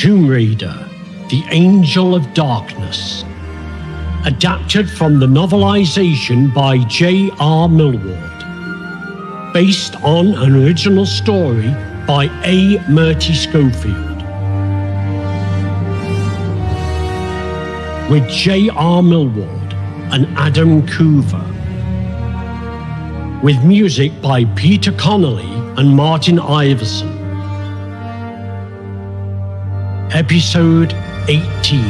Tomb Raider, The Angel of Darkness, adapted from the novelization by J.R. Millward, based on an original story by A. Murti Schofield, with J.R. Millward and Adamm Khuevrr, with music by Peter Connolly and Martin Iverson. Episode 18.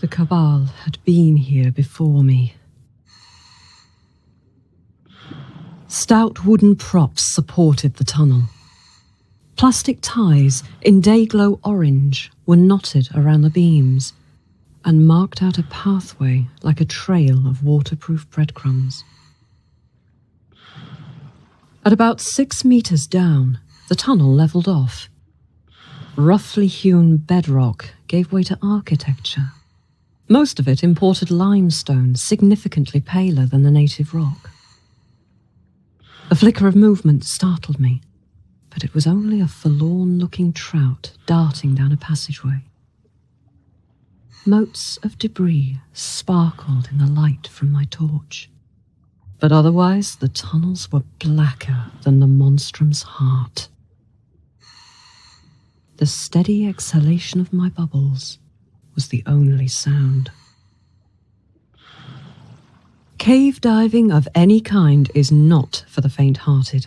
The Cabal had been here before me. Stout wooden props supported the tunnel. Plastic ties in day-glow orange were knotted around the beams and marked out a pathway like a trail of waterproof breadcrumbs. At about 6 meters down, the tunnel leveled off. Roughly hewn bedrock gave way to architecture. Most of it imported limestone, significantly paler than the native rock. A flicker of movement startled me, but it was only a forlorn-looking trout darting down a passageway. Motes of debris sparkled in the light from my torch, but otherwise the tunnels were blacker than the monstrum's heart. The steady exhalation of my bubbles was the only sound. Cave diving of any kind is not for the faint-hearted.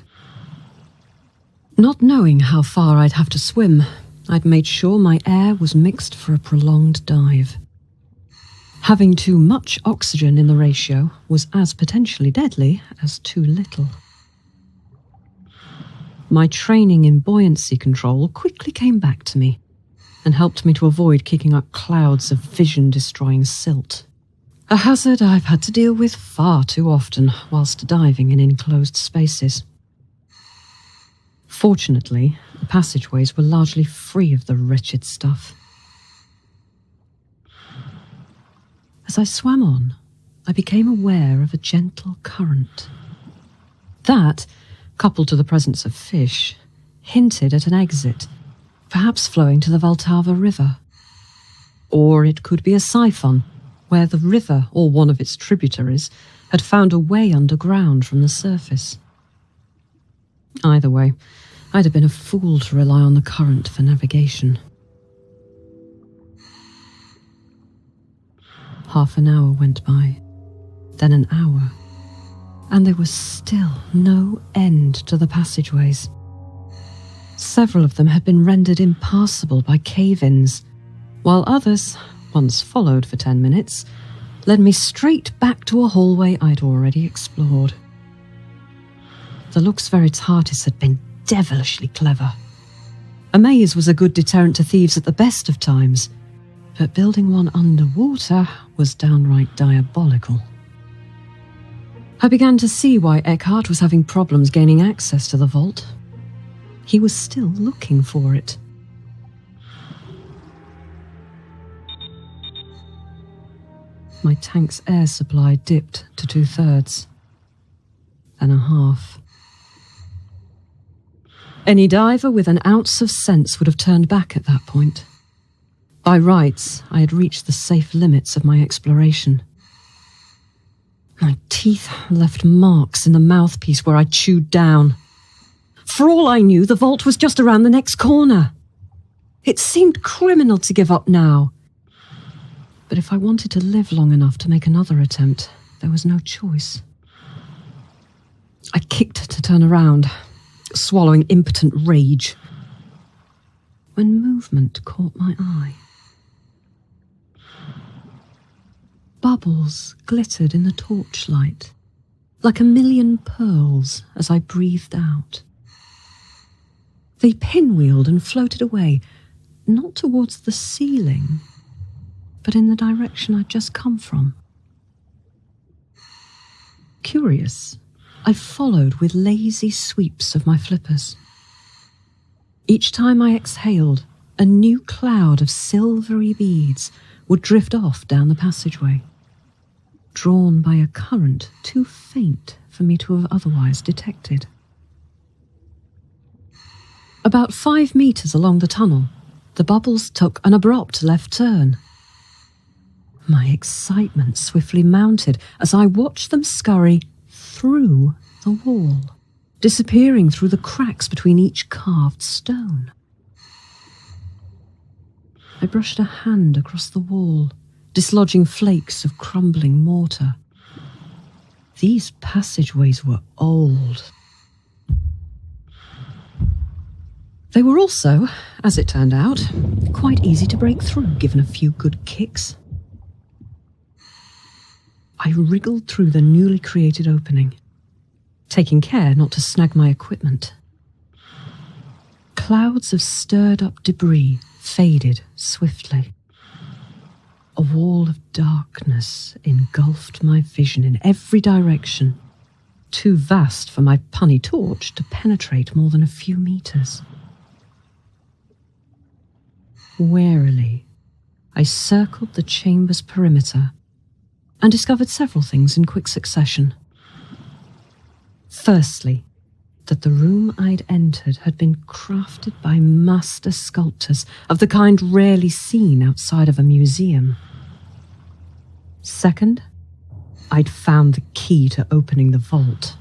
Not knowing how far I'd have to swim, I'd made sure my air was mixed for a prolonged dive. Having too much oxygen in the ratio was as potentially deadly as too little. My training in buoyancy control quickly came back to me and helped me to avoid kicking up clouds of vision-destroying silt. A hazard I've had to deal with far too often whilst diving in enclosed spaces. Fortunately, the passageways were largely free of the wretched stuff. As I swam on, I became aware of a gentle current. That, coupled to the presence of fish, hinted at an exit, perhaps flowing to the Vltava River. Or it could be a siphon, where the river or one of its tributaries had found a way underground from the surface. Either way, I'd have been a fool to rely on the current for navigation. Half an hour went by, then an hour, and there was still no end to the passageways. Several of them had been rendered impassable by cave-ins, while others, once followed for 10 minutes, led me straight back to a hallway I'd already explored. The Lux Veritatis had been devilishly clever. A maze was a good deterrent to thieves at the best of times, but building one underwater was downright diabolical. I began to see why Eckhart was having problems gaining access to the vault. He was still looking for it. My tank's air supply dipped to 2/3, then a half. Any diver with an ounce of sense would have turned back at that point. By rights, I had reached the safe limits of my exploration. My teeth left marks in the mouthpiece where I chewed down. For all I knew, the vault was just around the next corner. It seemed criminal to give up now. But if I wanted to live long enough to make another attempt, there was no choice. I kicked to turn around, swallowing impotent rage, when movement caught my eye. Bubbles glittered in the torchlight, like a million pearls as I breathed out. They pinwheeled and floated away, not towards the ceiling, but in the direction I'd just come from. Curious, I followed with lazy sweeps of my flippers. Each time I exhaled, a new cloud of silvery beads would drift off down the passageway, drawn by a current too faint for me to have otherwise detected. About 5 meters along the tunnel, the bubbles took an abrupt left turn. My excitement swiftly mounted as I watched them scurry through the wall, disappearing through the cracks between each carved stone. I brushed a hand across the wall, dislodging flakes of crumbling mortar. These passageways were old. They were also, as it turned out, quite easy to break through given a few good kicks. I wriggled through the newly created opening, taking care not to snag my equipment. Clouds of stirred-up debris faded swiftly. A wall of darkness engulfed my vision in every direction, too vast for my punny torch to penetrate more than a few meters. Warily, I circled the chamber's perimeter and discovered several things in quick succession. Firstly, that the room I'd entered had been crafted by master sculptors of the kind rarely seen outside of a museum. Second, I'd found the key to opening the vault.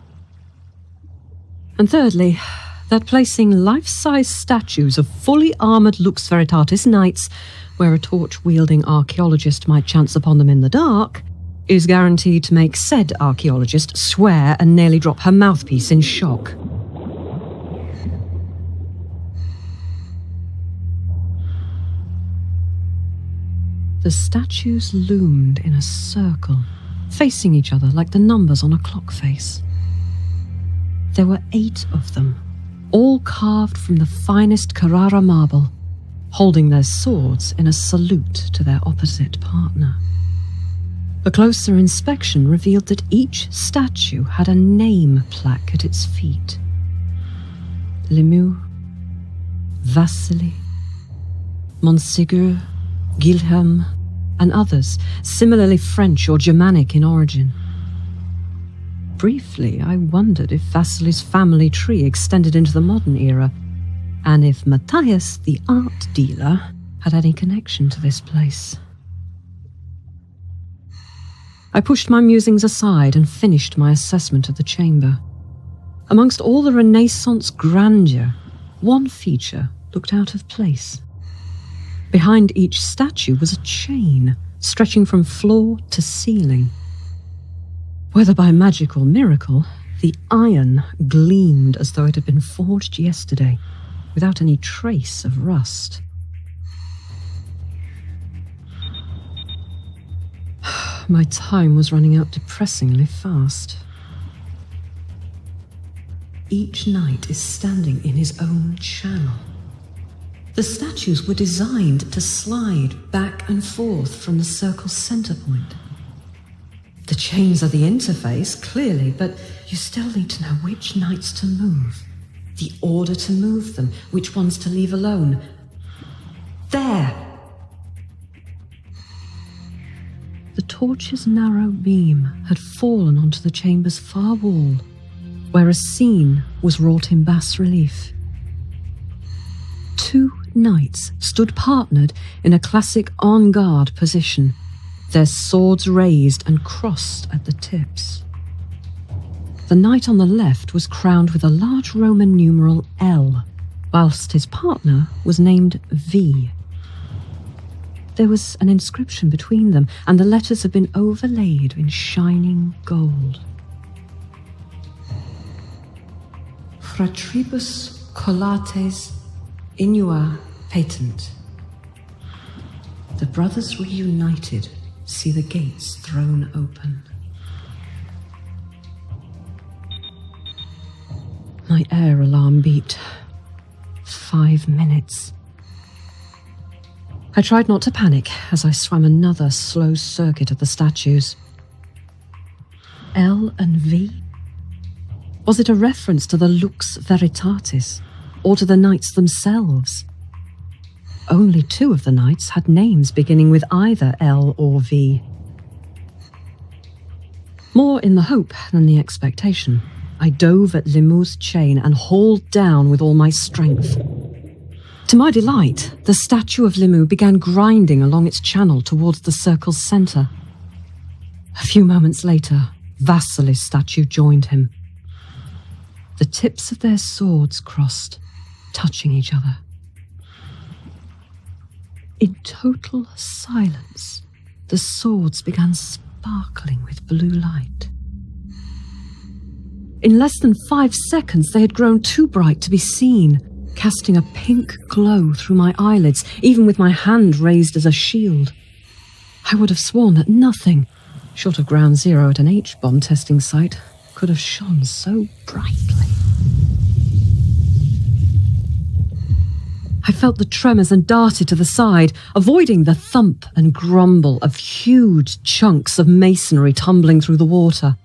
And thirdly, that placing life-size statues of fully armoured Lux Veritatis knights, where a torch-wielding archaeologist might chance upon them in the dark, is guaranteed to make said archaeologist swear and nearly drop her mouthpiece in shock. The statues loomed in a circle, facing each other like the numbers on a clock face. There were 8 of them, all carved from the finest Carrara marble, holding their swords in a salute to their opposite partner. A closer inspection revealed that each statue had a name plaque at its feet. Lemieux, Vasily, Montségur, Guilhem, and others, similarly French or Germanic in origin. Briefly, I wondered if Vasily's family tree extended into the modern era, and if Matthias, the art dealer, had any connection to this place. I pushed my musings aside and finished my assessment of the chamber. Amongst all the Renaissance grandeur, one feature looked out of place. Behind each statue was a chain stretching from floor to ceiling. Whether by magic or miracle, the iron gleamed as though it had been forged yesterday, without any trace of rust. My time was running out depressingly fast. Each knight is standing in his own channel. The statues were designed to slide back and forth from the circle's center point. The chains are the interface, clearly, but you still need to know which knights to move, the order to move them, which ones to leave alone. There! The torch's narrow beam had fallen onto the chamber's far wall, where a scene was wrought in bas relief. 2 knights stood partnered in a classic en-garde position, their swords raised and crossed at the tips. The knight on the left was crowned with a large Roman numeral L, whilst his partner was named V. There was an inscription between them, and the letters had been overlaid in shining gold. Fratribus collates innua patent. The brothers reunited see the gates thrown open. My air alarm beeped. 5 minutes. I tried not to panic as I swam another slow circuit of the statues. L and V? Was it a reference to the Lux Veritatis, or to the knights themselves? only 2 of the knights had names beginning with either L or V. More in the hope than the expectation, I dove at Limu's chain and hauled down with all my strength. To my delight, the statue of Limu began grinding along its channel towards the circle's centre. A few moments later, Vasily's statue joined him. The tips of their swords crossed, touching each other. In total silence, the swords began sparkling with blue light. In less than 5 seconds, they had grown too bright to be seen, casting a pink glow through my eyelids, even with my hand raised as a shield. I would have sworn that nothing, short of ground zero at an H-bomb testing site, could have shone so brightly. I felt the tremors and darted to the side, avoiding the thump and grumble of huge chunks of masonry tumbling through the water.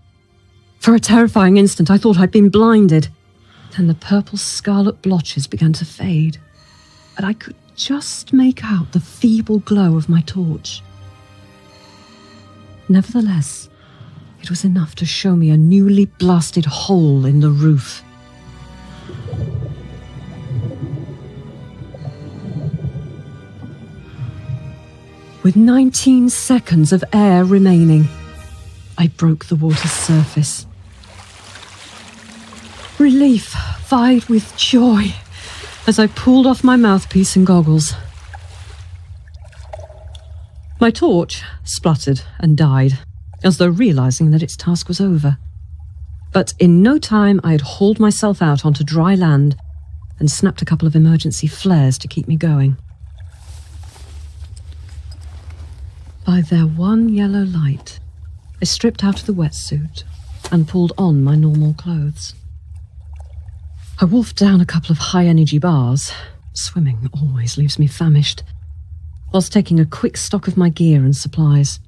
For a terrifying instant, I thought I'd been blinded. Then the purple scarlet blotches began to fade, and I could just make out the feeble glow of my torch. Nevertheless, it was enough to show me a newly blasted hole in the roof. With 19 seconds of air remaining, I broke the water's surface. Relief vied with joy as I pulled off my mouthpiece and goggles. My torch spluttered and died, as though realizing that its task was over. But in no time I had hauled myself out onto dry land and snapped a couple of emergency flares to keep me going. By their one yellow light, I stripped out of the wetsuit and pulled on my normal clothes. I wolfed down a couple of high-energy bars. Swimming always leaves me famished, whilst taking a quick stock of my gear and supplies.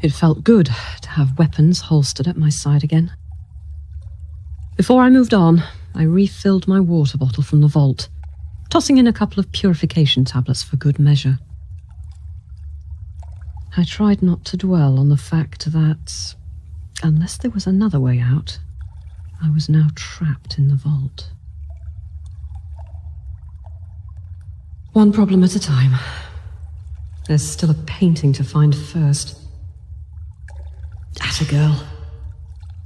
It felt good to have weapons holstered at my side again. Before I moved on, I refilled my water bottle from the vault, tossing in a couple of purification tablets for good measure. I tried not to dwell on the fact that, unless there was another way out, I was now trapped in the vault. One problem at a time. There's still a painting to find first. Atta girl.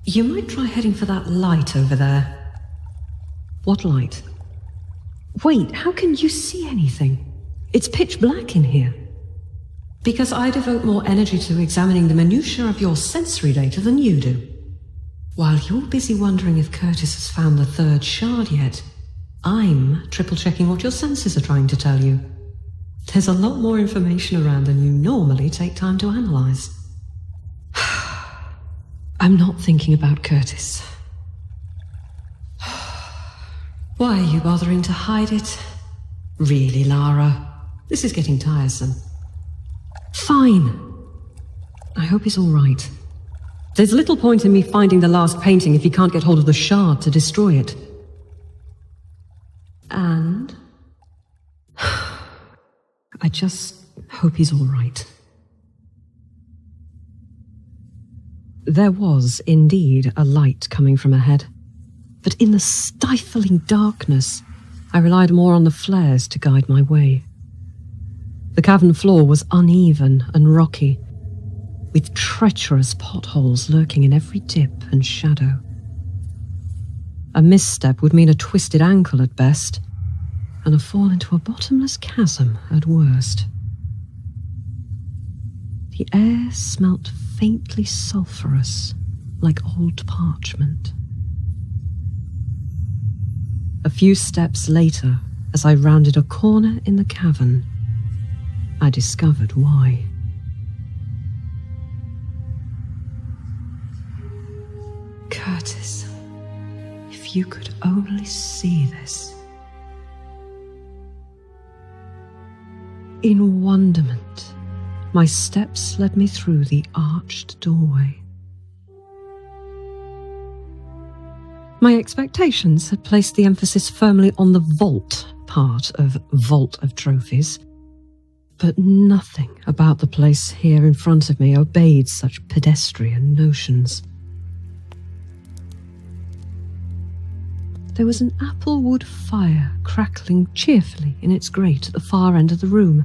You might try heading for that light over there. What light? Wait, how can you see anything? It's pitch black in here. Because I devote more energy to examining the minutiae of your sensory data than you do. While you're busy wondering if Kurtis has found the 3rd shard yet, I'm triple-checking what your senses are trying to tell you. There's a lot more information around than you normally take time to analyze. I'm not thinking about Kurtis. Why are you bothering to hide it? Really, Lara? This is getting tiresome. Fine. I hope he's all right. There's little point in me finding the last painting if he can't get hold of the shard to destroy it. And I just hope he's all right. There was indeed a light coming from ahead, but in the stifling darkness, I relied more on the flares to guide my way. The cavern floor was uneven and rocky, with treacherous potholes lurking in every dip and shadow. A misstep would mean a twisted ankle at best, and a fall into a bottomless chasm at worst. The air smelt faintly sulphurous, like old parchment. A few steps later, as I rounded a corner in the cavern, I discovered why. Kurtis, if you could only see this. In wonderment, my steps led me through the arched doorway. My expectations had placed the emphasis firmly on the vault part of Vault of Trophies, but nothing about the place here in front of me obeyed such pedestrian notions. There was an applewood fire crackling cheerfully in its grate at the far end of the room,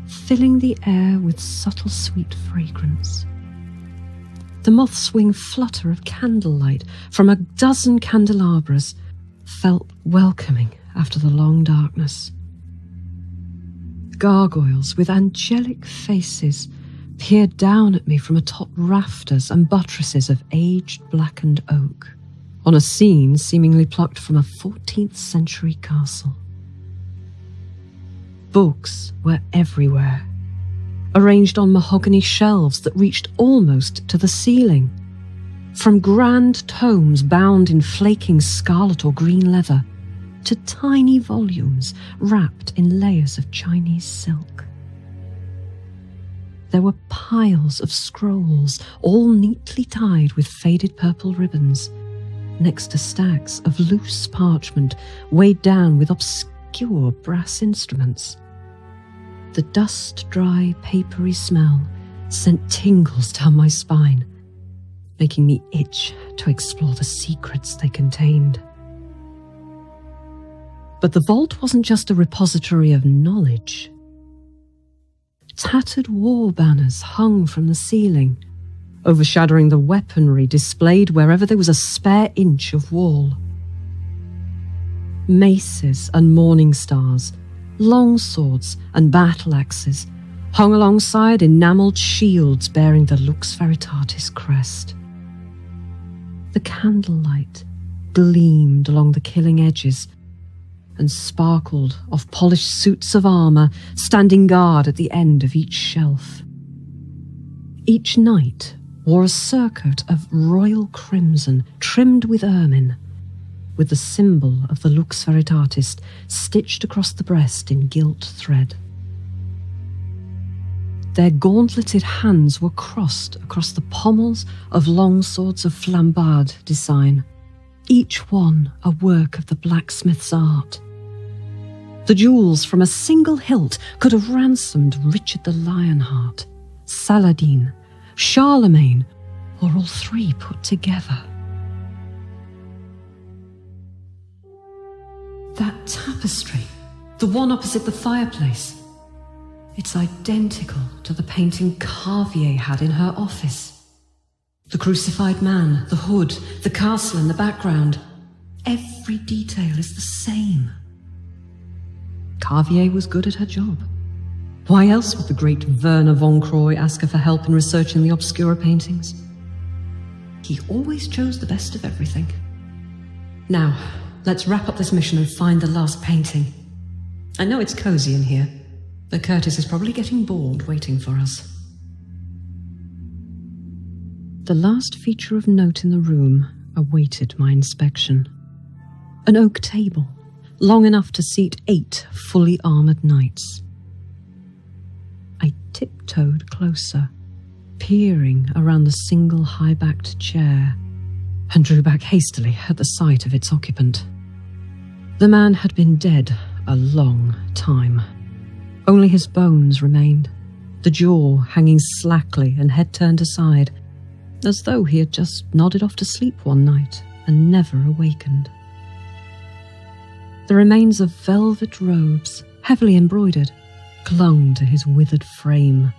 filling the air with subtle sweet fragrance. The moth's wing flutter of candlelight from a dozen candelabras felt welcoming after the long darkness. Gargoyles with angelic faces peered down at me from atop rafters and buttresses of aged blackened oak, on a scene seemingly plucked from a 14th century castle. Books were everywhere, arranged on mahogany shelves that reached almost to the ceiling, from grand tomes bound in flaking scarlet or green leather to tiny volumes wrapped in layers of Chinese silk. There were piles of scrolls, all neatly tied with faded purple ribbons, next to stacks of loose parchment weighed down with obscure brass instruments. The dust-dry, papery smell sent tingles down my spine, making me itch to explore the secrets they contained. But the vault wasn't just a repository of knowledge. Tattered war banners hung from the ceiling, overshadowing the weaponry displayed wherever there was a spare inch of wall. Maces and morning stars, long swords and battle axes hung alongside enamelled shields bearing the Lux Veritatis crest. The candlelight gleamed along the killing edges and sparkled off polished suits of armour standing guard at the end of each shelf. Each knight wore a surcoat of royal crimson trimmed with ermine, with the symbol of the Lux Veritatis stitched across the breast in gilt thread. Their gauntleted hands were crossed across the pommels of long swords of flambard design, each one a work of the blacksmith's art. The jewels from a single hilt could have ransomed Richard the Lionheart, Saladin, Charlemagne, or all three put together. That tapestry, the one opposite the fireplace, it's identical to the painting Carvier had in her office. The crucified man, the hood, the castle in the background, every detail is the same. Carvier was good at her job. Why else would the great Werner von Croy ask her for help in researching the Obscura paintings? He always chose the best of everything. Now, let's wrap up this mission and find the last painting. I know it's cozy in here, but Kurtis is probably getting bored waiting for us. The last feature of note in the room awaited my inspection. An oak table, long enough to seat 8 fully armoured knights. I tiptoed closer, peering around the single high-backed chair, and drew back hastily at the sight of its occupant. The man had been dead a long time. Only his bones remained, the jaw hanging slackly and head turned aside, as though he had just nodded off to sleep one night and never awakened. The remains of velvet robes, heavily embroidered, clung to his withered frame,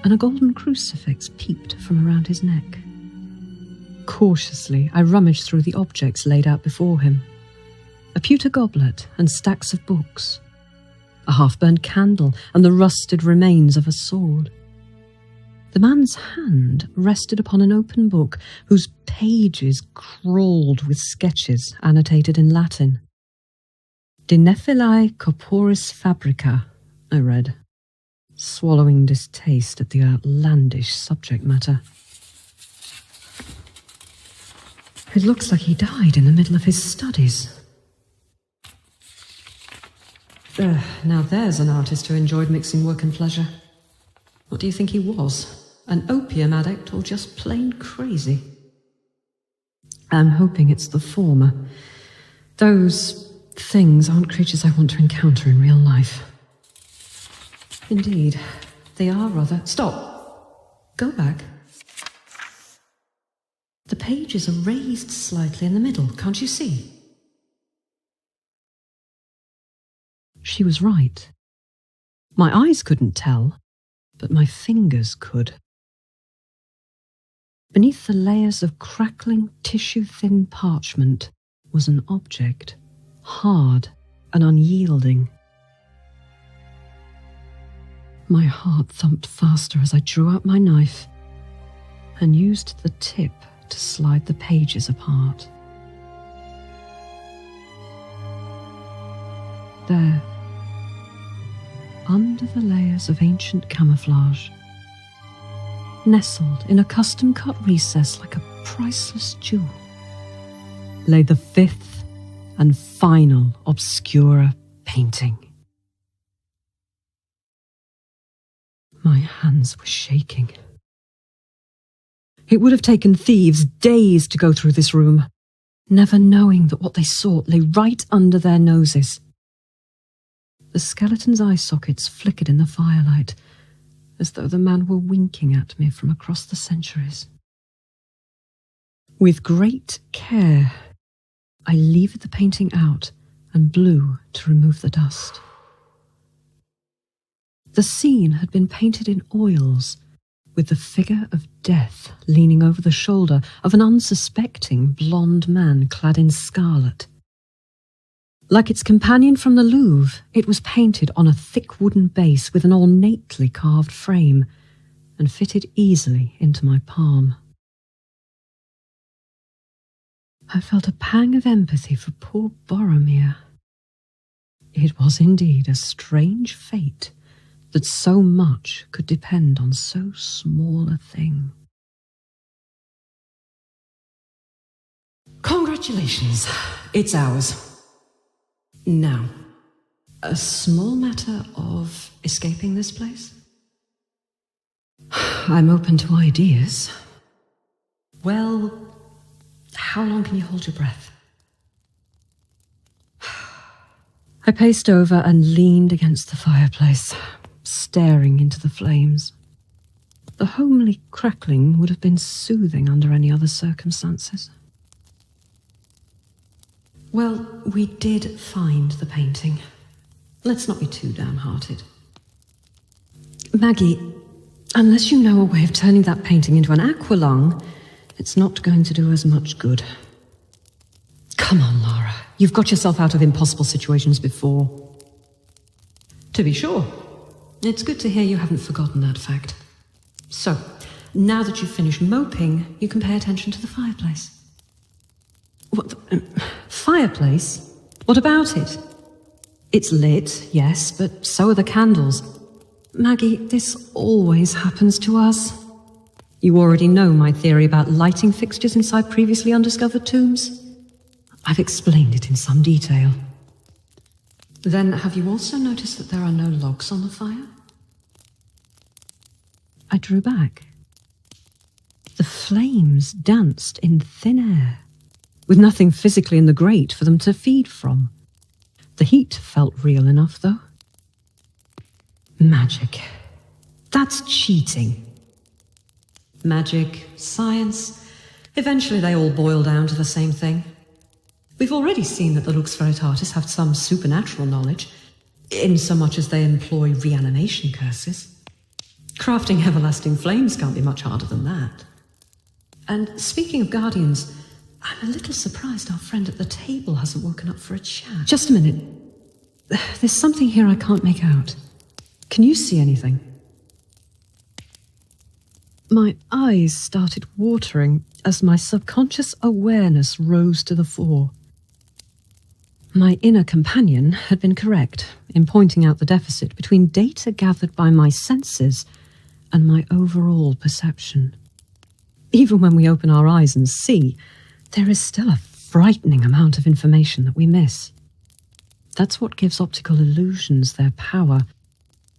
and a golden crucifix peeped from around his neck. Cautiously, I rummaged through the objects laid out before him. A pewter goblet and stacks of books, a half-burned candle and the rusted remains of a sword. The man's hand rested upon an open book whose pages crawled with sketches annotated in Latin. De Nephilae Corporis Fabrica, I read, swallowing distaste at the outlandish subject matter. It looks like he died in the middle of his studies. Now there's an artist who enjoyed mixing work and pleasure. What do you think he was? An opium addict or just plain crazy? I'm hoping it's the former. Those Things aren't creatures I want to encounter in real life. Indeed, they are rather... Stop! Go back. The pages are raised slightly in the middle, can't you see? She was right. My eyes couldn't tell, but my fingers could. Beneath the layers of crackling, tissue-thin parchment was an object, hard and unyielding. My heart thumped faster as I drew out my knife and used the tip to slide the pages apart. There, under the layers of ancient camouflage, nestled in a custom-cut recess like a priceless jewel, lay the fifth and final Obscura painting. My hands were shaking. It would have taken thieves days to go through this room, never knowing that what they sought lay right under their noses. The skeleton's eye sockets flickered in the firelight, as though the man were winking at me from across the centuries. With great care, I levered the painting out and blew to remove the dust. The scene had been painted in oils, with the figure of death leaning over the shoulder of an unsuspecting blonde man clad in scarlet. Like its companion from the Louvre, it was painted on a thick wooden base with an ornately carved frame and fitted easily into my palm. I felt a pang of empathy for poor Boromir. It was indeed a strange fate that so much could depend on so small a thing. Congratulations, it's ours. Now, a small matter of escaping this place? I'm open to ideas. Well, how long can you hold your breath? I paced over and leaned against the fireplace, staring into the flames. The homely crackling would have been soothing under any other circumstances. Well, we did find the painting. Let's not be too downhearted. Maggie, unless you know a way of turning that painting into an aqualung, it's not going to do us much good. Come on, Lara. You've got yourself out of impossible situations before. To be sure. It's good to hear you haven't forgotten that fact. So, now that you've finished moping, you can pay attention to the fireplace. What? Fireplace? What about it? It's lit, yes, but so are the candles. Maggie, this always happens to us. You already know my theory about lighting fixtures inside previously undiscovered tombs. I've explained it in some detail. Then, have you also noticed that there are no logs on the fire? I drew back. The flames danced in thin air, with nothing physically in the grate for them to feed from. The heat felt real enough, though. Magic. That's cheating. Magic, science, eventually they all boil down to the same thing. We've already seen that the Lux Veritatis have some supernatural knowledge, in so much as they employ reanimation curses. Crafting everlasting flames can't be much harder than that. And speaking of guardians, I'm a little surprised our friend at the table hasn't woken up for a chat. Just a minute. There's something here I can't make out. Can you see anything? My eyes started watering as my subconscious awareness rose to the fore. My inner companion had been correct in pointing out the deficit between data gathered by my senses and my overall perception. Even when we open our eyes and see, there is still a frightening amount of information that we miss. That's what gives optical illusions their power,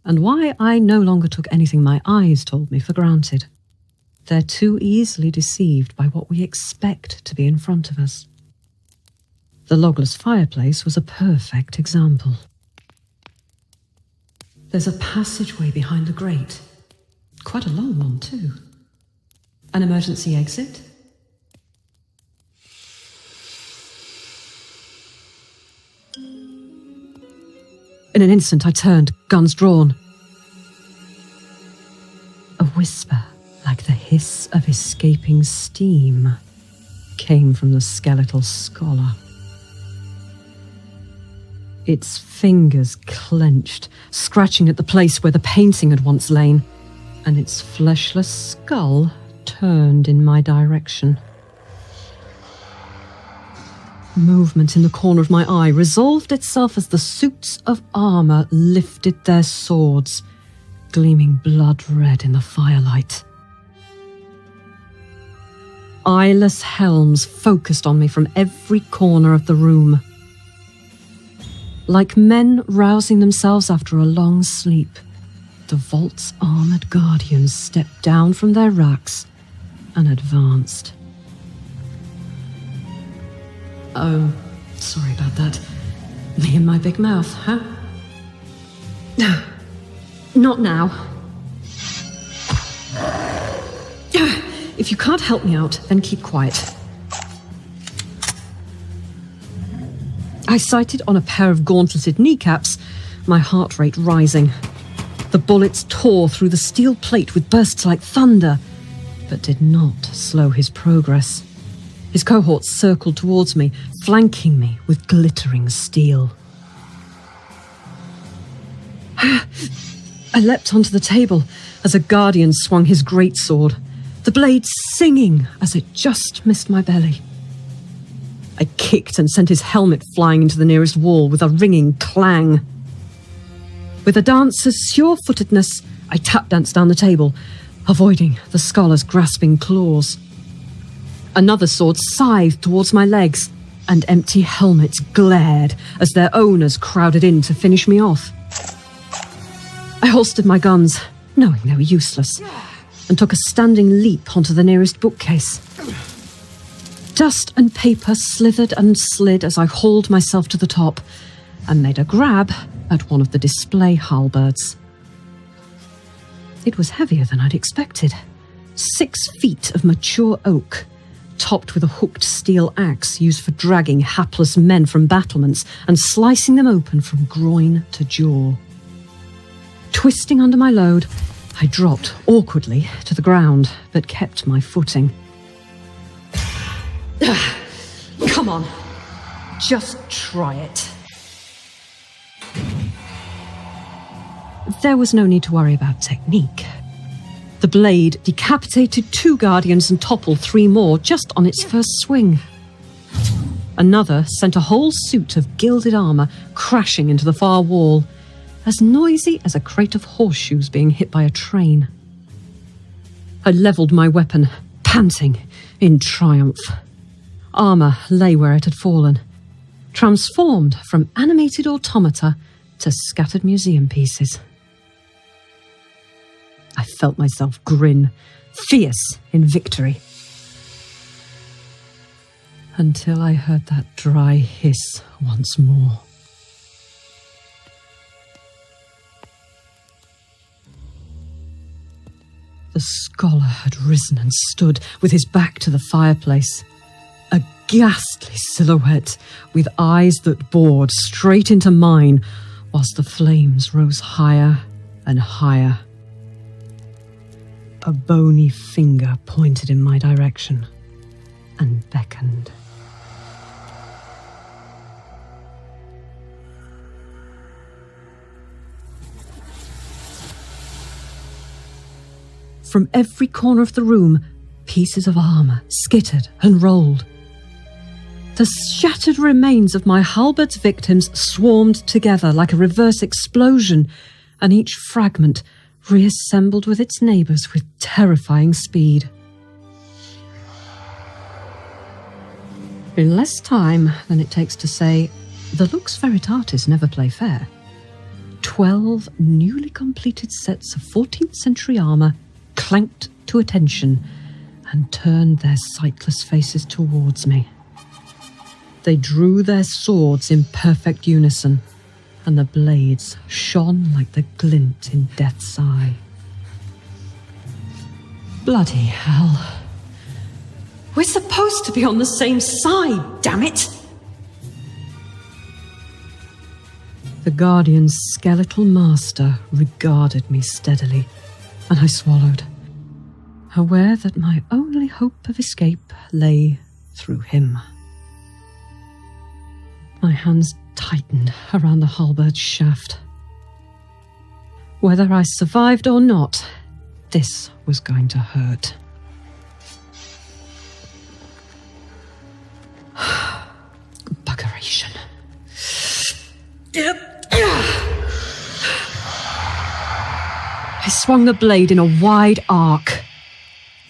and why I no longer took anything my eyes told me for granted. They're too easily deceived by what we expect to be in front of us. The logless fireplace was a perfect example. There's a passageway behind the grate. Quite a long one, too. An emergency exit? In an instant, I turned, guns drawn. A whisper, like the hiss of escaping steam, came from the skeletal scholar. Its fingers clenched, scratching at the place where the painting had once lain, and its fleshless skull turned in my direction. Movement in the corner of my eye resolved itself as the suits of armour lifted their swords, gleaming blood-red in the firelight. Eyeless helms focused on me from every corner of the room. Like men rousing themselves after a long sleep, the vault's armoured guardians stepped down from their racks and advanced. Oh, sorry about that. Me and my big mouth, huh? Not now. If you can't help me out, then keep quiet. I sighted on a pair of gauntleted kneecaps, my heart rate rising. The bullets tore through the steel plate with bursts like thunder, but did not slow his progress. His cohorts circled towards me, flanking me with glittering steel. I leapt onto the table as a guardian swung his greatsword, the blade singing as it just missed my belly. I kicked and sent his helmet flying into the nearest wall with a ringing clang. With a dancer's sure-footedness, I tap-danced down the table, avoiding the scholar's grasping claws. Another sword scythed towards my legs, and empty helmets glared as their owners crowded in to finish me off. I holstered my guns, knowing they were useless, and took a standing leap onto the nearest bookcase. Dust and paper slithered and slid as I hauled myself to the top and made a grab at one of the display halberds. It was heavier than I'd expected. 6 feet of mature oak, topped with a hooked steel axe used for dragging hapless men from battlements and slicing them open from groin to jaw. Twisting under my load, I dropped awkwardly to the ground, but kept my footing. Come on, just try it. There was no need to worry about technique. The blade decapitated 2 guardians and toppled 3 more just on its first swing. Another sent a whole suit of gilded armour crashing into the far wall, as noisy as a crate of horseshoes being hit by a train. I levelled my weapon, panting in triumph. Armour lay where it had fallen, transformed from animated automata to scattered museum pieces. I felt myself grin, fierce in victory. Until I heard that dry hiss once more. The scholar had risen and stood with his back to the fireplace. A ghastly silhouette with eyes that bored straight into mine whilst the flames rose higher and higher. A bony finger pointed in my direction and beckoned. From every corner of the room, pieces of armour skittered and rolled. The shattered remains of my halberd's victims swarmed together like a reverse explosion, and each fragment reassembled with its neighbours with terrifying speed. In less time than it takes to say, the Lux Veritatis never play fair, 12 newly completed sets of 14th century armour clanked to attention and turned their sightless faces towards me. They drew their swords in perfect unison, and the blades shone like the glint in death's eye. Bloody hell. We're supposed to be on the same side, damn it! The Guardian's skeletal master regarded me steadily, and I swallowed, aware that my only hope of escape lay through him. My hands tightened around the halberd's shaft. Whether I survived or not, this was going to hurt. Buggeration. I swung the blade in a wide arc.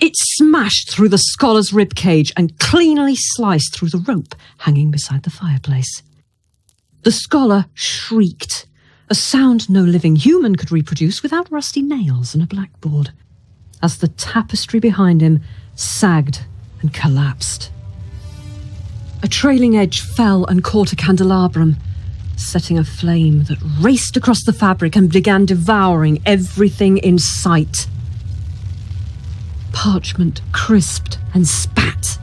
It smashed through the scholar's ribcage and cleanly sliced through the rope hanging beside the fireplace. The scholar shrieked, a sound no living human could reproduce without rusty nails and a blackboard, as the tapestry behind him sagged and collapsed. A trailing edge fell and caught a candelabrum, setting a flame that raced across the fabric and began devouring everything in sight. Parchment crisped and spat,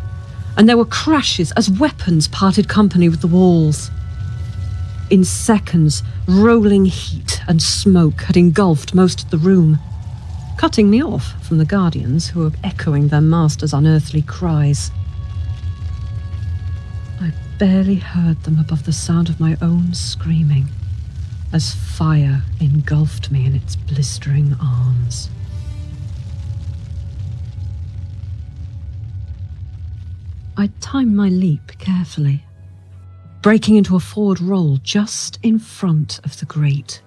and there were crashes as weapons parted company with the walls. In seconds, rolling heat and smoke had engulfed most of the room, cutting me off from the Guardians who were echoing their master's unearthly cries. I barely heard them above the sound of my own screaming, as fire engulfed me in its blistering arms. I timed my leap carefully, breaking into a forward roll just in front of the grate.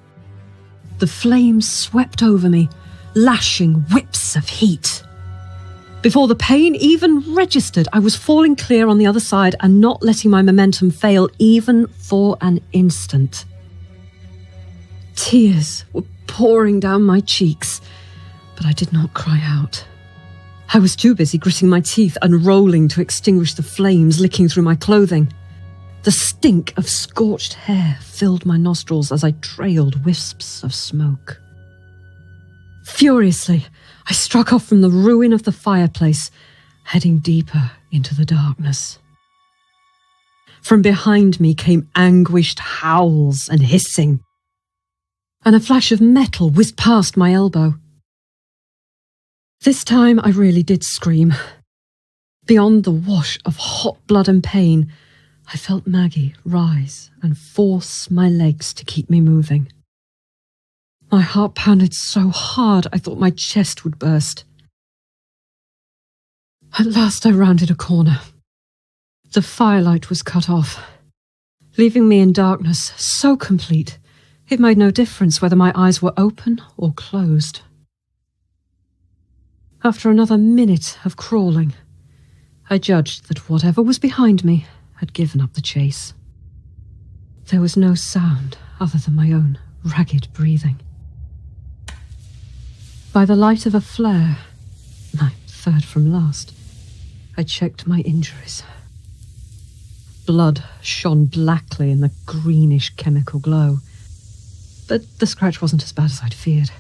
The flames swept over me, lashing whips of heat. Before the pain even registered, I was falling clear on the other side and not letting my momentum fail even for an instant. Tears were pouring down my cheeks, but I did not cry out. I was too busy gritting my teeth and rolling to extinguish the flames licking through my clothing. The stink of scorched hair filled my nostrils as I trailed wisps of smoke. Furiously, I struck off from the ruin of the fireplace, heading deeper into the darkness. From behind me came anguished howls and hissing, and a flash of metal whizzed past my elbow. This time I really did scream. Beyond the wash of hot blood and pain, I felt Maggie rise and force my legs to keep me moving. My heart pounded so hard I thought my chest would burst. At last I rounded a corner. The firelight was cut off, leaving me in darkness so complete it made no difference whether my eyes were open or closed. After another minute of crawling, I judged that whatever was behind me had given up the chase. There was no sound other than my own ragged breathing. By the light of a flare, my third from last, I checked my injuries. Blood shone blackly in the greenish chemical glow, but the scratch wasn't as bad as I'd feared.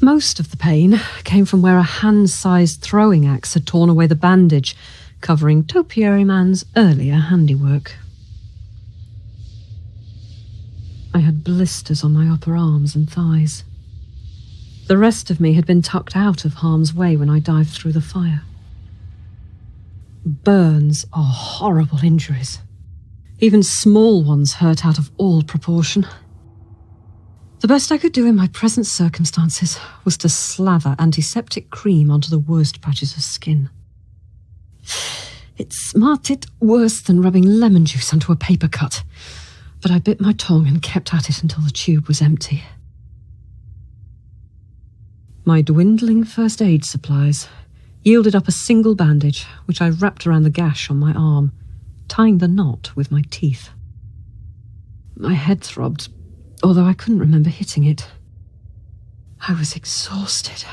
Most of the pain came from where a hand-sized throwing axe had torn away the bandage, covering Topiary Man's earlier handiwork. I had blisters on my upper arms and thighs. The rest of me had been tucked out of harm's way when I dived through the fire. Burns are horrible injuries. Even small ones hurt out of all proportion. The best I could do in my present circumstances was to slather antiseptic cream onto the worst patches of skin. It smarted worse than rubbing lemon juice onto a paper cut, but I bit my tongue and kept at it until the tube was empty. My dwindling first aid supplies yielded up a single bandage, which I wrapped around the gash on my arm, tying the knot with my teeth. My head throbbed, although I couldn't remember hitting it. I was exhausted.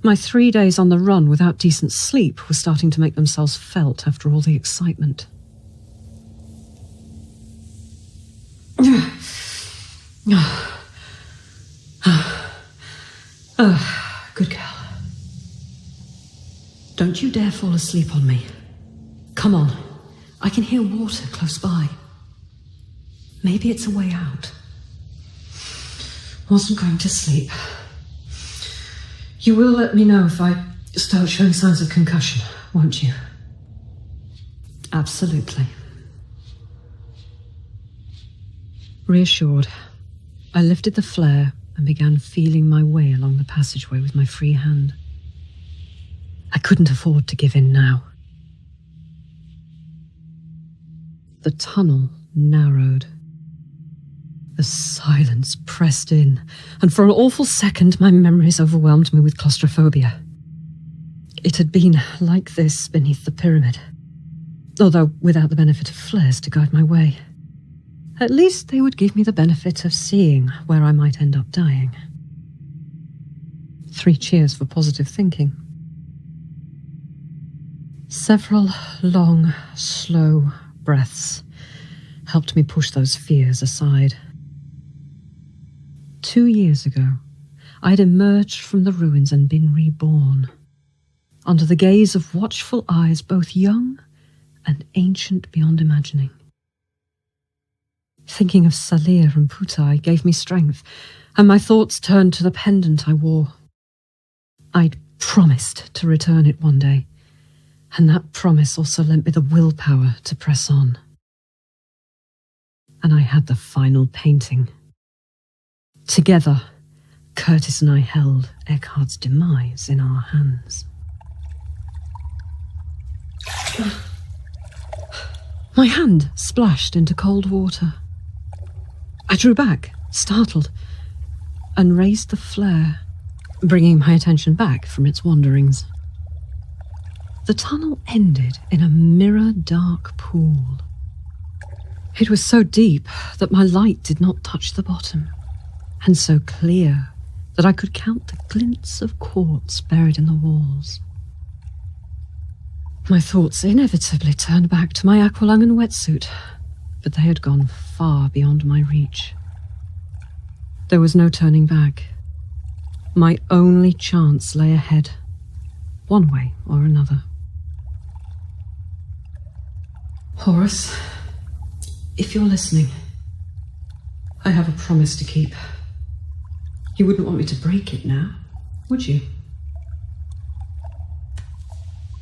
My 3 days on the run without decent sleep were starting to make themselves felt after all the excitement. Good girl. Don't you dare fall asleep on me. Come on. I can hear water close by. Maybe it's a way out. Wasn't going to sleep. You will let me know if I start showing signs of concussion, won't you? Absolutely. Reassured, I lifted the flare and began feeling my way along the passageway with my free hand. I couldn't afford to give in now. The tunnel narrowed. The silence pressed in, and for an awful second my memories overwhelmed me with claustrophobia. It had been like this beneath the pyramid, although without the benefit of flares to guide my way. At least they would give me the benefit of seeing where I might end up dying. 3 cheers for positive thinking. Several long, slow breaths helped me push those fears aside. 2 years ago, I'd emerged from the ruins and been reborn, under the gaze of watchful eyes both young and ancient beyond imagining. Thinking of Salir and Putai gave me strength, and my thoughts turned to the pendant I wore. I'd promised to return it one day, and that promise also lent me the willpower to press on. And I had the final painting. Together, Kurtis and I held Eckhart's demise in our hands. My hand splashed into cold water. I drew back, startled, and raised the flare, bringing my attention back from its wanderings. The tunnel ended in a mirror-dark pool. It was so deep that my light did not touch the bottom, and so clear that I could count the glints of quartz buried in the walls. My thoughts inevitably turned back to my aqualung wetsuit, but they had gone far beyond my reach. There was no turning back. My only chance lay ahead, one way or another. Horace, if you're listening, I have a promise to keep. You wouldn't want me to break it now, would you?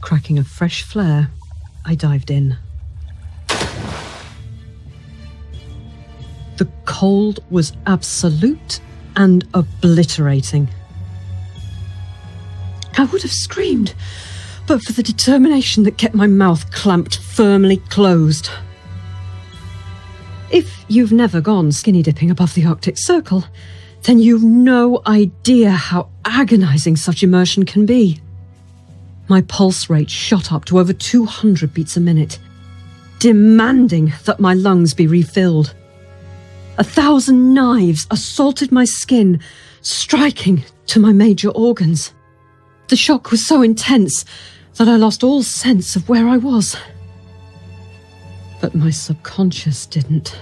Cracking a fresh flare, I dived in. The cold was absolute and obliterating. I would have screamed, but for the determination that kept my mouth clamped firmly closed. If you've never gone skinny dipping above the Arctic Circle, then you've no idea how agonizing such immersion can be. My pulse rate shot up to over 200 beats a minute, demanding that my lungs be refilled. 1,000 knives assaulted my skin, striking to my major organs. The shock was so intense that I lost all sense of where I was. But my subconscious didn't.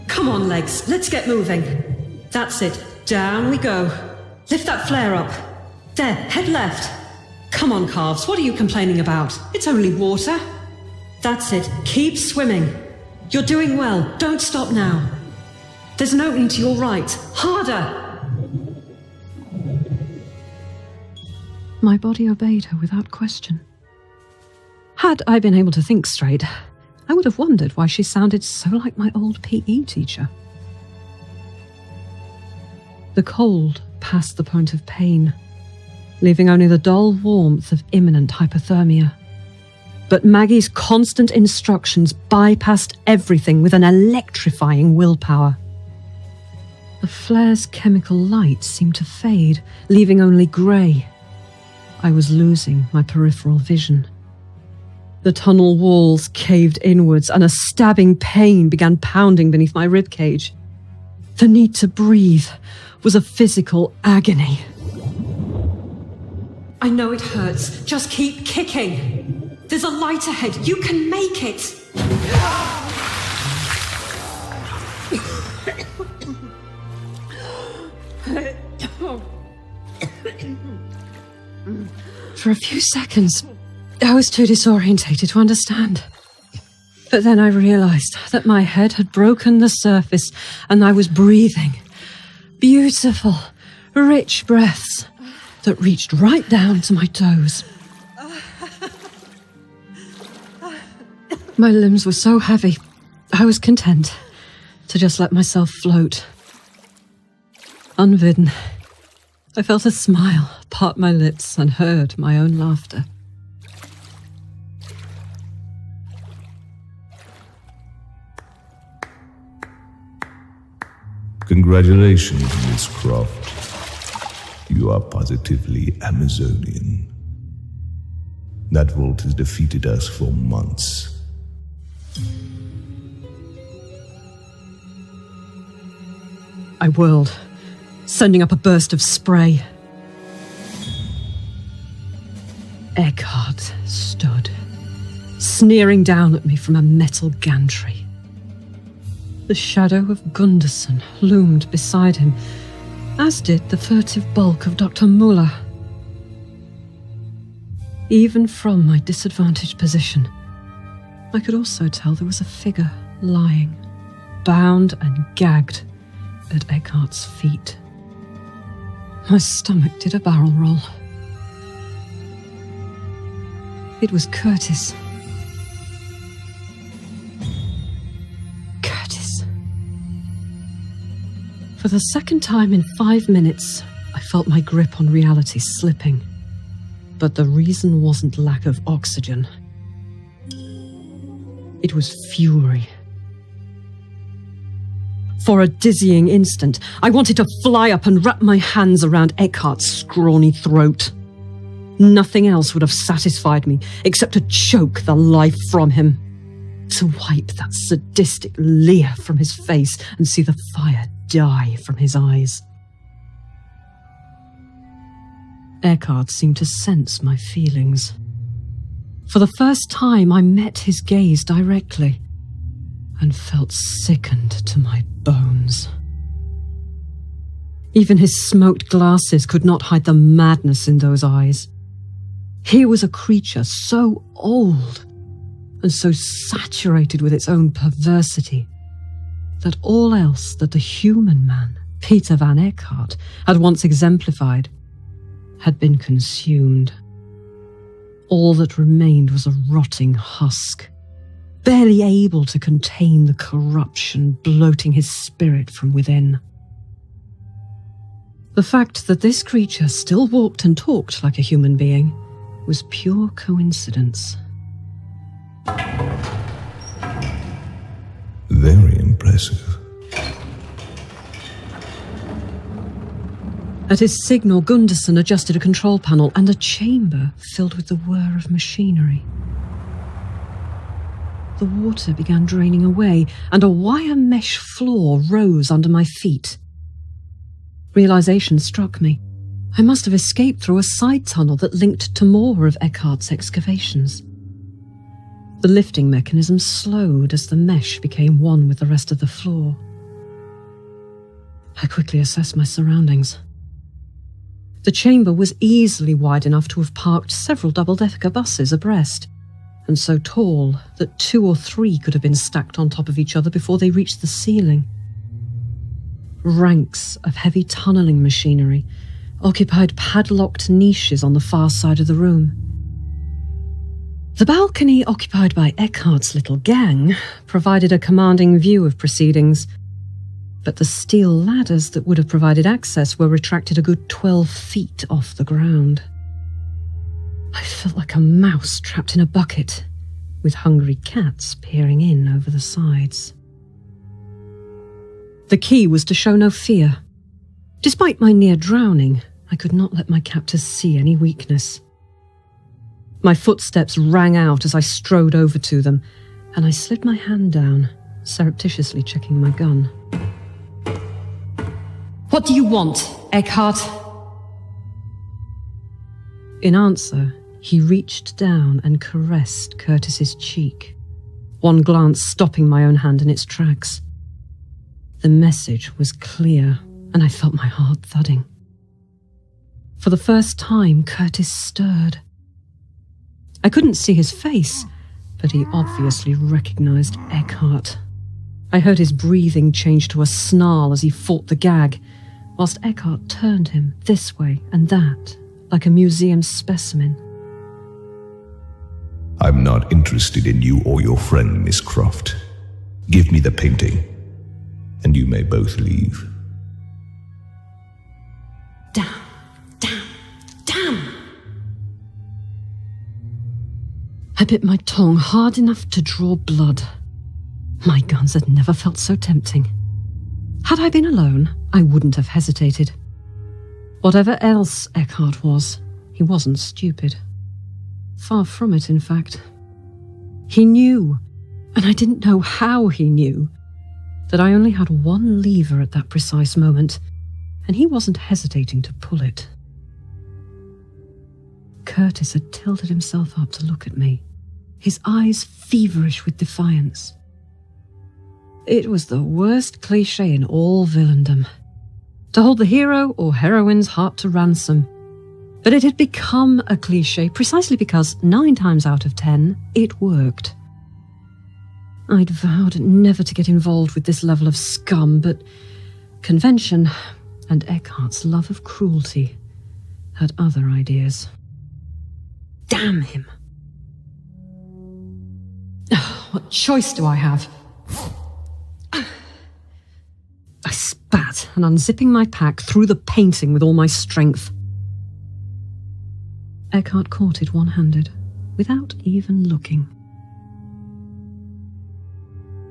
Come on, legs, let's get moving. That's it, down we go. Lift that flare up. There, head left. Come on, calves, what are you complaining about? It's only water. That's it, keep swimming. You're doing well, don't stop now. There's an opening to your right, harder. My body obeyed her without question. Had I been able to think straight, I would have wondered why she sounded so like my old PE teacher. The cold passed the point of pain, leaving only the dull warmth of imminent hypothermia. But Maggie's constant instructions bypassed everything with an electrifying willpower. The flare's chemical light seemed to fade, leaving only grey. I was losing my peripheral vision. The tunnel walls caved inwards, and a stabbing pain began pounding beneath my ribcage. The need to breathe was a physical agony. I know it hurts. Just keep kicking. There's a light ahead. You can make it. For a few seconds, I was too disorientated to understand. But then I realized that my head had broken the surface and I was breathing beautiful, rich breaths that reached right down to my toes. My limbs were so heavy, I was content to just let myself float. Unbidden, I felt a smile part my lips and heard my own laughter. Congratulations, Miss Croft. You are positively Amazonian. That vault has defeated us for months. I whirled, sending up a burst of spray. Eckhart stood, sneering down at me from a metal gantry. The shadow of Gunderson loomed beside him, as did the furtive bulk of Dr. Muller. Even from my disadvantaged position, I could also tell there was a figure lying, bound and gagged, at Eckhart's feet. My stomach did a barrel roll. It was Kurtis. For the second time in 5 minutes, I felt my grip on reality slipping. But the reason wasn't lack of oxygen. It was fury. For a dizzying instant, I wanted to fly up and wrap my hands around Eckhart's scrawny throat. Nothing else would have satisfied me except to choke the life from him, to wipe that sadistic leer from his face and see the fire die from his eyes. Eckhart seemed to sense my feelings. For the first time, I met his gaze directly and felt sickened to my bones. Even his smoked glasses could not hide the madness in those eyes. Here was a creature so old and so saturated with its own perversity that all else that the human man, Pieter Van Eckhardt, had once exemplified had been consumed. All that remained was a rotting husk, barely able to contain the corruption bloating his spirit from within. The fact that this creature still walked and talked like a human being was pure coincidence. Very impressive. At his signal, Gunderson adjusted a control panel and a chamber filled with the whir of machinery. The water began draining away, and a wire mesh floor rose under my feet. Realization struck me. I must have escaped through a side tunnel that linked to more of Eckhart's excavations. The lifting mechanism slowed as the mesh became one with the rest of the floor. I quickly assessed my surroundings. The chamber was easily wide enough to have parked several double-decker buses abreast, and so tall that 2 or 3 could have been stacked on top of each other before they reached the ceiling. Ranks of heavy tunneling machinery occupied padlocked niches on the far side of the room. The balcony occupied by Eckhart's little gang provided a commanding view of proceedings, but the steel ladders that would have provided access were retracted a good 12 feet off the ground. I felt like a mouse trapped in a bucket, with hungry cats peering in over the sides. The key was to show no fear. Despite my near drowning, I could not let my captors see any weakness. My footsteps rang out as I strode over to them, and I slid my hand down, surreptitiously checking my gun. "What do you want, Eckhart?" In answer, he reached down and caressed Kurtis's cheek, one glance stopping my own hand in its tracks. The message was clear, and I felt my heart thudding. For the first time, Kurtis stirred. I couldn't see his face, but he obviously recognized Eckhart. I heard his breathing change to a snarl as he fought the gag, whilst Eckhart turned him this way and that, like a museum specimen. I'm not interested in you or your friend, Miss Croft. Give me the painting, and you may both leave. Damn! I bit my tongue hard enough to draw blood. My guns had never felt so tempting. Had I been alone, I wouldn't have hesitated. Whatever else Eckhart was, he wasn't stupid. Far from it, in fact. He knew, and I didn't know how he knew, that I only had one lever at that precise moment, and he wasn't hesitating to pull it. Kurtis had tilted himself up to look at me, his eyes feverish with defiance. It was the worst cliché in all villaindom, to hold the hero or heroine's heart to ransom. But it had become a cliché precisely because 9 times out of 10, it worked. I'd vowed never to get involved with this level of scum, but convention and Eckhart's love of cruelty had other ideas. Damn him! What choice do I have? I spat and, unzipping my pack, threw the painting with all my strength. Eckhart caught it one-handed, without even looking.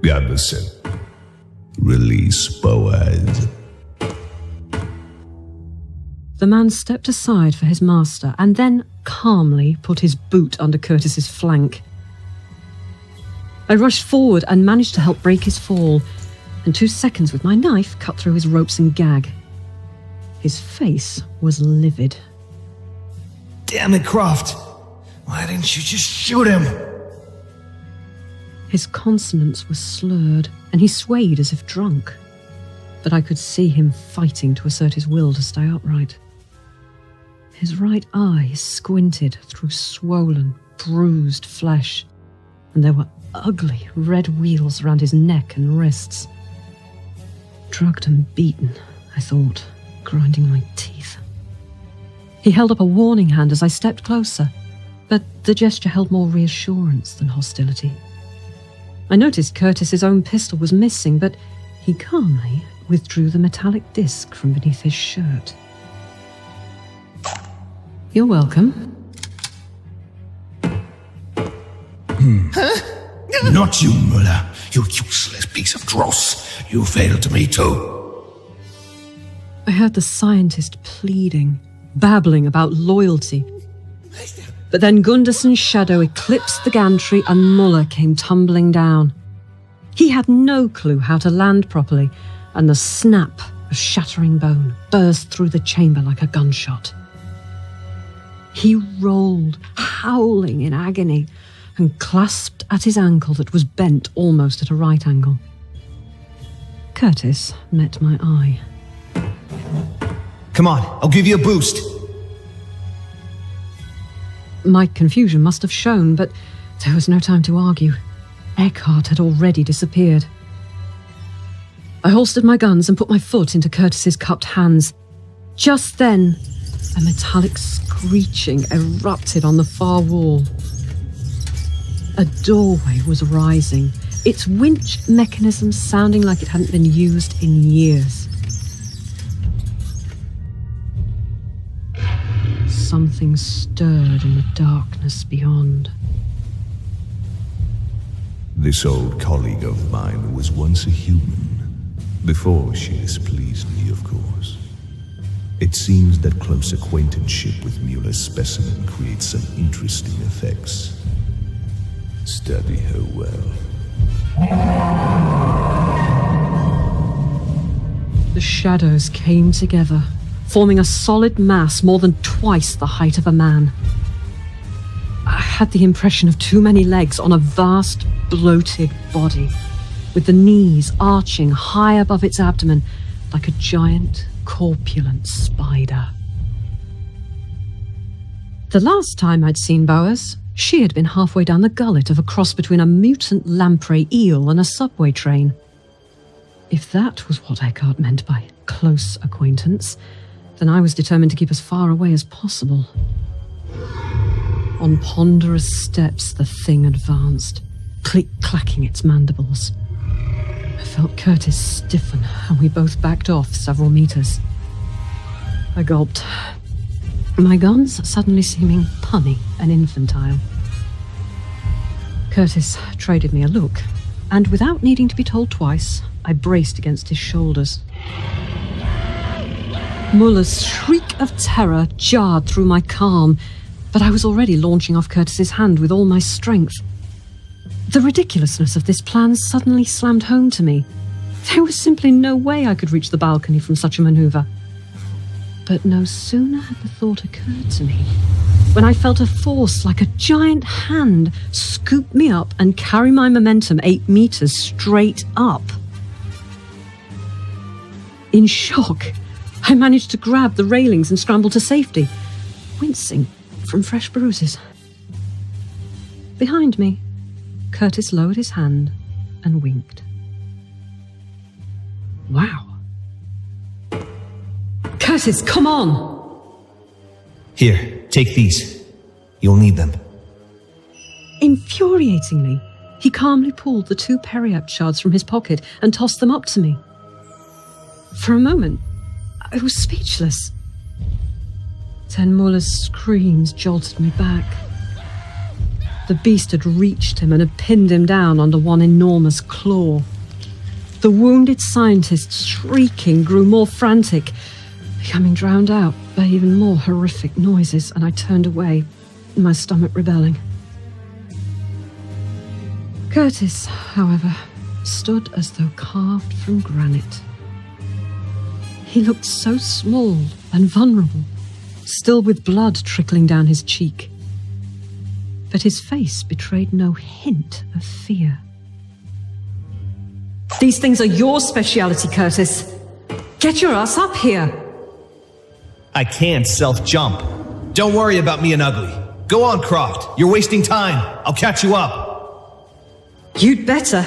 Gunderson, release Boaz. The man stepped aside for his master and then calmly put his boot under Kurtis's flank. I rushed forward and managed to help break his fall, and 2 seconds with my knife cut through his ropes and gag. His face was livid. Damn it, Croft! Why didn't you just shoot him? His consonants were slurred, and he swayed as if drunk. But I could see him fighting to assert his will to stay upright. His right eye squinted through swollen, bruised flesh, and there were ugly red wheals around his neck and wrists. Drugged and beaten, I thought, grinding my teeth. He held up a warning hand as I stepped closer, but the gesture held more reassurance than hostility. I noticed Kurtis's own pistol was missing, but he calmly withdrew the metallic disc from beneath his shirt. You're welcome. Not you, Muller. You useless piece of dross. You failed me too. I heard the scientist pleading, babbling about loyalty. But then Gunderson's shadow eclipsed the gantry and Muller came tumbling down. He had no clue how to land properly, and the snap of shattering bone burst through the chamber like a gunshot. He rolled, howling in agony, and clasped at his ankle that was bent almost at a right angle. Kurtis met my eye. Come on, I'll give you a boost. My confusion must have shown, but there was no time to argue. Eckhart had already disappeared. I holstered my guns and put my foot into Kurtis's cupped hands. Just then, a metallic screeching erupted on the far wall. A doorway was rising, its winch mechanism sounding like it hadn't been used in years. Something stirred in the darkness beyond. This old colleague of mine was once a human, before she displeased me, of course. It seems that close acquaintanceship with Muller's specimen creates some interesting effects. Study her well. The shadows came together, forming a solid mass more than twice the height of a man. I had the impression of too many legs on a vast, bloated body. with the knees arching high above its abdomen like a giant, corpulent spider. The last time I'd seen Bowers, she had been halfway down the gullet of a cross between a mutant lamprey eel and a subway train. If that was what Eckhart meant by close acquaintance, then I was determined to keep as far away as possible. On ponderous steps, the thing advanced, click-clacking its mandibles. I felt Kurtis stiffen, and we both backed off several meters. I gulped, my guns suddenly seeming punny and infantile. Kurtis traded me a look, and without needing to be told twice, I braced against his shoulders. Muller's shriek of terror jarred through my calm, but I was already launching off Kurtis's hand with all my strength. The ridiculousness of this plan suddenly slammed home to me. There was simply no way I could reach the balcony from such a maneuver. But no sooner had the thought occurred to me when I felt a force like a giant hand scoop me up and carry my momentum 8 meters straight up. In shock, I managed to grab the railings and scramble to safety, wincing from fresh bruises. Behind me, Kurtis lowered his hand and winked. Wow. Kurtis, come on! Here, take these. You'll need them. Infuriatingly, he calmly pulled the 2 periapt shards from his pocket and tossed them up to me. For a moment, I was speechless. Then Muller's screams jolted me back. The beast had reached him and had pinned him down under one enormous claw. The wounded scientist's shrieking grew more frantic, becoming drowned out by even more horrific noises, and I turned away, my stomach rebelling. Kurtis, however, stood as though carved from granite. He looked so small and vulnerable, still with blood trickling down his cheek. But his face betrayed no hint of fear. These things are your speciality, Kurtis. Get your ass up here. I can't self-jump. Don't worry about me and Ugly. Go on, Croft. You're wasting time. I'll catch you up. You'd better.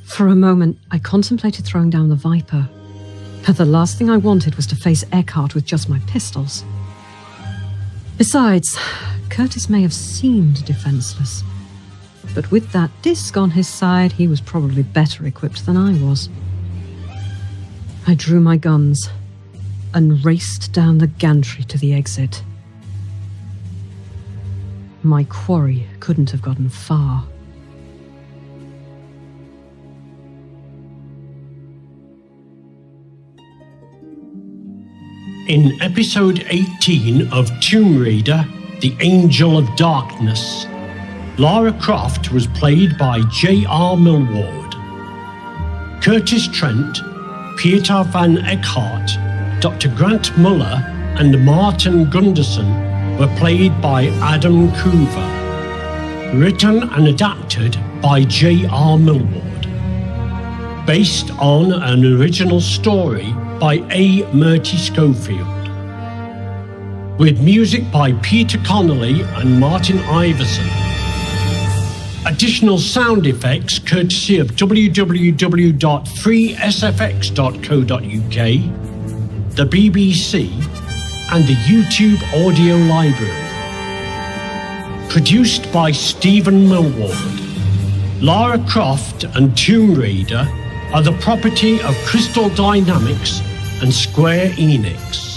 For a moment, I contemplated throwing down the Viper. But the last thing I wanted was to face Eckhart with just my pistols. Besides, Kurtis may have seemed defenseless, but with that disc on his side, he was probably better equipped than I was. I drew my guns and raced down the gantry to the exit. My quarry couldn't have gotten far. In episode 18 of Tomb Raider, The Angel of Darkness, Lara Croft was played by J.R. Milward. Kurtis Trent, Pieter Van Eckhardt, Dr. Grant Muller, and Marten Gunderson were played by Adamm Khuevrr. Written and adapted by J.R. Milward. Based on an original story by A. Murti Schofield. With music by Peter Connolly and Martin Iverson. Additional sound effects courtesy of www.freesfx.co.uk, the BBC, and the YouTube Audio Library. Produced by Stephen Milward. Lara Croft and Tomb Raider are the property of Crystal Dynamics and Square Enix.